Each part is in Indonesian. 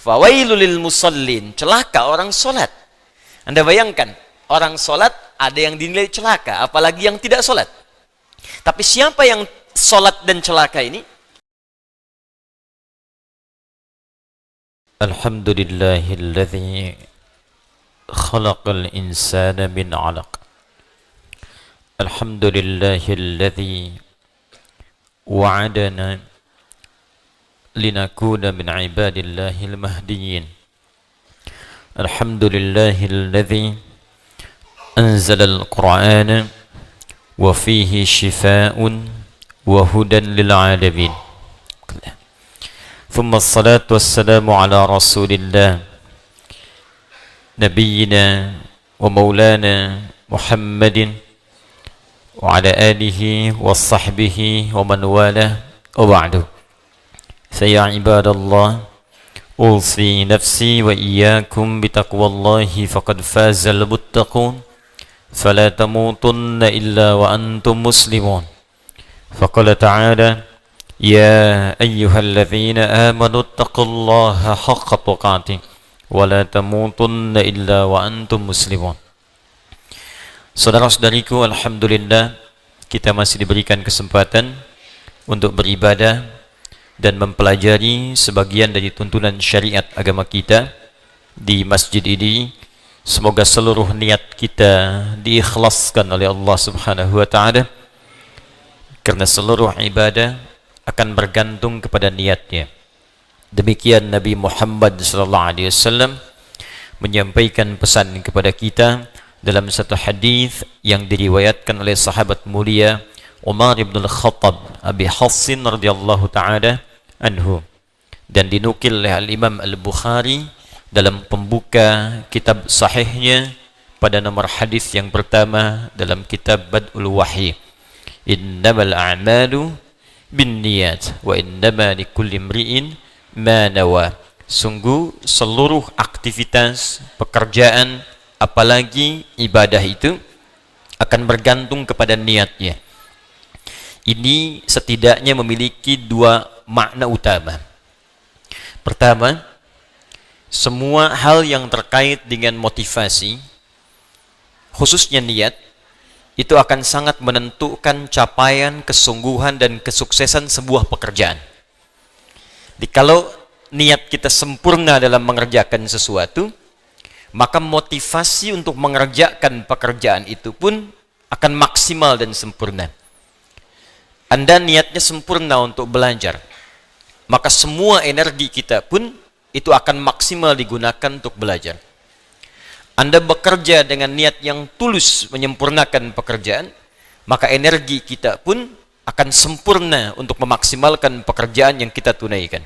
Fawailul lil musallin, celaka orang salat. Anda bayangkan, orang salat ada yang dinilai celaka, apalagi yang tidak salat. Tapi siapa yang salat dan celaka ini? Alhamdulillahilladzi khalaqal insana min 'alaq. Alhamdulillahilladzi wa'adana linakuna min ibadillahil mahdiyyin. Alhamdulillahilladzi anzalal qur'ana wa fihi shifaa'un wa hudan lil 'alamin. Thumma assalatu wassalamu ala rasulillah nabiyyina wa maulana Muhammadin wa ala alihi wa sahbihi wa man walah wa ba'du. Saya ibadallah, ulsi nafsi wa iyyakum bitaqwallahi faqad fazal muttaqun, fala tamutunna illa wa antum muslimun. Faqala ta'ala, ya ayyuhalladzina amanu taqullaha haqqa tuqatih wa la tamutunna illa wa antum muslimun. Saudara-saudariku, alhamdulillah kita masih diberikan kesempatan untuk beribadah dan mempelajari sebagian dari tuntunan syariat agama kita di masjid ini. Semoga seluruh niat kita diikhlaskan oleh Allah Subhanahu wa taala, karena seluruh ibadah akan bergantung kepada niatnya. Demikian Nabi Muhammad SAW menyampaikan pesan kepada kita dalam satu hadis yang diriwayatkan oleh sahabat mulia Umar ibn al-Khattab Abi Hassin radhiyallahu ta'ala anhu, dan dinukil oleh Al-Imam Al-Bukhari dalam pembuka kitab sahihnya pada nomor hadis yang pertama dalam kitab Bad'ul Wahyi. Innamal a'malu binniyat wa innama likulli imri'in ma nawa. Sungguh seluruh aktivitas, pekerjaan, apalagi ibadah itu akan bergantung kepada niatnya. Ini setidaknya memiliki dua makna utama. Pertama, semua hal yang terkait dengan motivasi, khususnya niat, itu akan sangat menentukan capaian, kesungguhan, dan kesuksesan sebuah pekerjaan. Jadi kalau niat kita sempurna dalam mengerjakan sesuatu, maka motivasi untuk mengerjakan pekerjaan itu pun akan maksimal dan sempurna. Anda niatnya sempurna untuk belajar, maka semua energi kita pun itu akan maksimal digunakan untuk belajar. Anda bekerja dengan niat yang tulus menyempurnakan pekerjaan, maka energi kita pun akan sempurna untuk memaksimalkan pekerjaan yang kita tunaikan.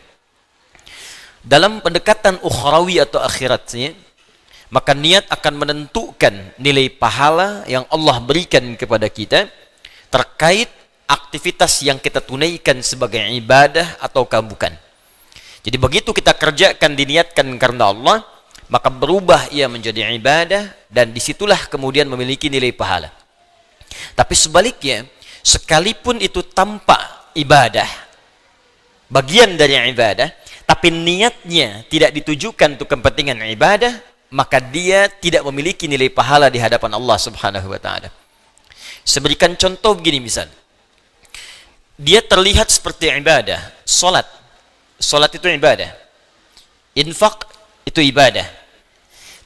Dalam pendekatan ukhrawi atau akhiratnya, maka niat akan menentukan nilai pahala yang Allah berikan kepada kita terkait aktivitas yang kita tunaikan sebagai ibadah ataukah bukan. Jadi begitu kita kerjakan diniatkan karena Allah, maka berubah ia menjadi ibadah, dan disitulah kemudian memiliki nilai pahala. Tapi sebaliknya, sekalipun itu tanpa ibadah, bagian dari ibadah, tapi niatnya tidak ditujukan untuk kepentingan ibadah, maka dia tidak memiliki nilai pahala di hadapan Allah Subhanahu wa taala. Saya berikan contoh begini misal. Dia terlihat seperti ibadah, salat. Salat itu ibadah. Infak itu ibadah.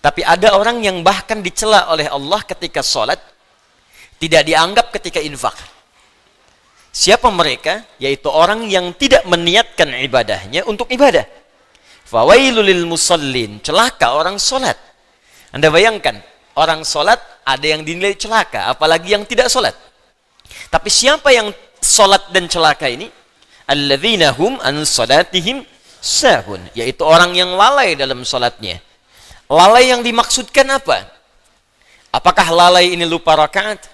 Tapi ada orang yang bahkan dicela oleh Allah ketika salat, tidak dianggap ketika infak. Siapa mereka? Yaitu orang yang tidak meniatkan ibadahnya untuk ibadah. Fawailul lil musallin, celaka orang salat. Anda bayangkan, orang salat ada yang dinilai celaka, apalagi yang tidak salat. Tapi siapa yang salat dan celaka ini? Alladzina hum an salatihim sahun, yaitu orang yang lalai dalam salatnya. Lalai yang dimaksudkan apa? Apakah lalai ini lupa rakaat?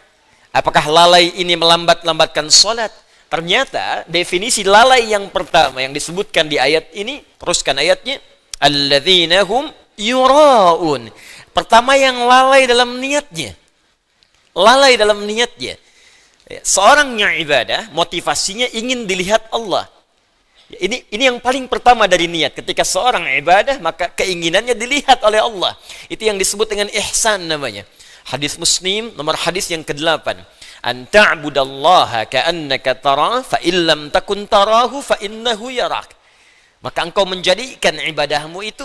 Apakah lalai ini melambat-lambatkan salat? Ternyata definisi lalai yang pertama yang disebutkan di ayat ini, teruskan ayatnya, alladzina hum yuraun. Pertama yang lalai dalam niatnya. Lalai dalam niatnya. Seorang yang ibadah, motivasinya ingin dilihat Allah. Ini yang paling pertama dari niat. Ketika seorang ibadah, maka keinginannya dilihat oleh Allah. Itu yang disebut dengan ihsan namanya. Hadis Muslim, nomor hadis yang ke-8. An ta'budallaha ka'annaka tarah, fa illam takun tarahu fa innahu yarak. Maka engkau menjadikan ibadahmu itu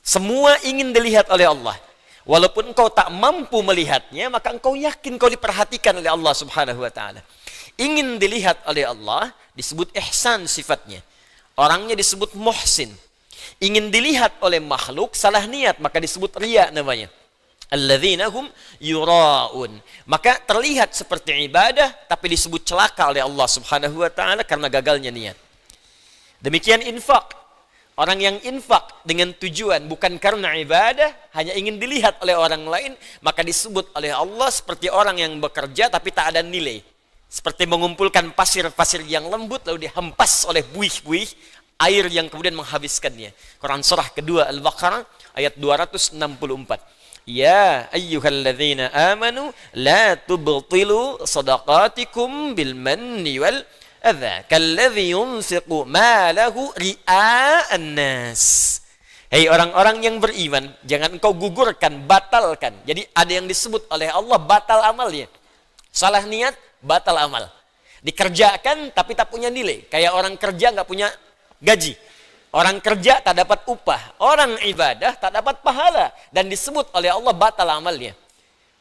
semua ingin dilihat oleh Allah. Walaupun engkau tak mampu melihatnya, maka engkau yakin kau diperhatikan oleh Allah Subhanahu wa taala. Ingin dilihat oleh Allah disebut ihsan sifatnya. Orangnya disebut muhsin. Ingin dilihat oleh makhluk, salah niat, maka disebut riya namanya. Alladzina hum yura'un. Maka terlihat seperti ibadah, tapi disebut celaka oleh Allah Subhanahu wa taala karena gagalnya niat. Demikian infak. Orang yang infak dengan tujuan bukan karena ibadah, hanya ingin dilihat oleh orang lain, maka disebut oleh Allah seperti orang yang bekerja tapi tak ada nilai. Seperti mengumpulkan pasir-pasir yang lembut lalu dihempas oleh buih-buih air yang kemudian menghabiskannya. Quran surah kedua Al-Baqarah ayat 264. Ya ayyuhalladzina amanu la tubtilu sadaqatikum bil manni wal adza kalladzi yunfiqu malahu ria'an nas. Hei orang-orang yang beriman, jangan engkau gugurkan, batalkan. Jadi ada yang disebut oleh Allah batal amalnya. Salah niat, batal amal. Dikerjakan tapi tak punya nilai. Kayak orang kerja nggak punya gaji. Orang kerja tak dapat upah. Orang ibadah tak dapat pahala. Dan disebut oleh Allah batal amalnya.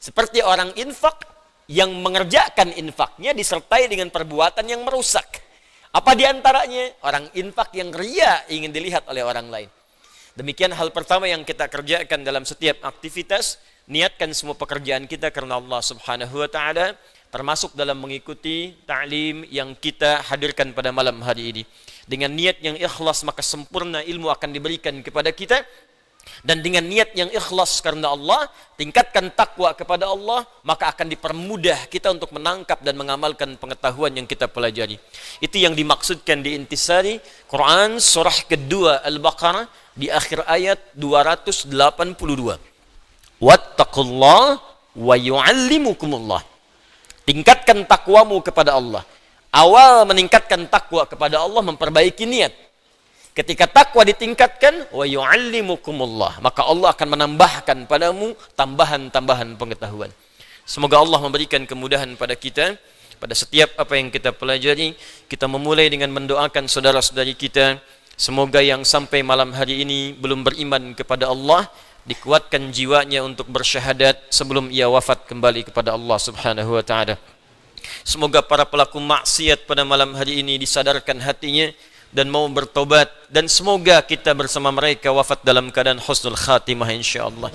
Seperti orang infak yang mengerjakan infaknya disertai dengan perbuatan yang merusak. Apa diantaranya? Orang infak yang riya ingin dilihat oleh orang lain. Demikian hal pertama yang kita kerjakan dalam setiap aktivitas. Niatkan semua pekerjaan kita karena Allah Subhanahu wa taala, termasuk dalam mengikuti ta'lim yang kita hadirkan pada malam hari ini. Dengan niat yang ikhlas maka sempurna ilmu akan diberikan kepada kita. Dan dengan niat yang ikhlas karena Allah, tingkatkan takwa kepada Allah, maka akan dipermudah kita untuk menangkap dan mengamalkan pengetahuan yang kita pelajari. Itu yang dimaksudkan di intisari Quran surah kedua Al-Baqarah di akhir ayat 282. Wattaqullah wa yu'allimukumullah. Tingkatkan takwamu kepada Allah. Awal meningkatkan takwa kepada Allah memperbaiki niat. Ketika takwa ditingkatkan, wa yu'allimukumullah, maka Allah akan menambahkan padamu tambahan-tambahan pengetahuan. Semoga Allah memberikan kemudahan pada kita pada setiap apa yang kita pelajari. Kita memulai dengan mendoakan saudara-saudari kita, semoga yang sampai malam hari ini belum beriman kepada Allah dikuatkan jiwanya untuk bersyahadat sebelum ia wafat kembali kepada Allah Subhanahu wa taala. Semoga para pelaku maksiat pada malam hari ini disadarkan hatinya dan mau bertobat, dan semoga kita bersama mereka wafat dalam keadaan husnul khatimah insyaallah.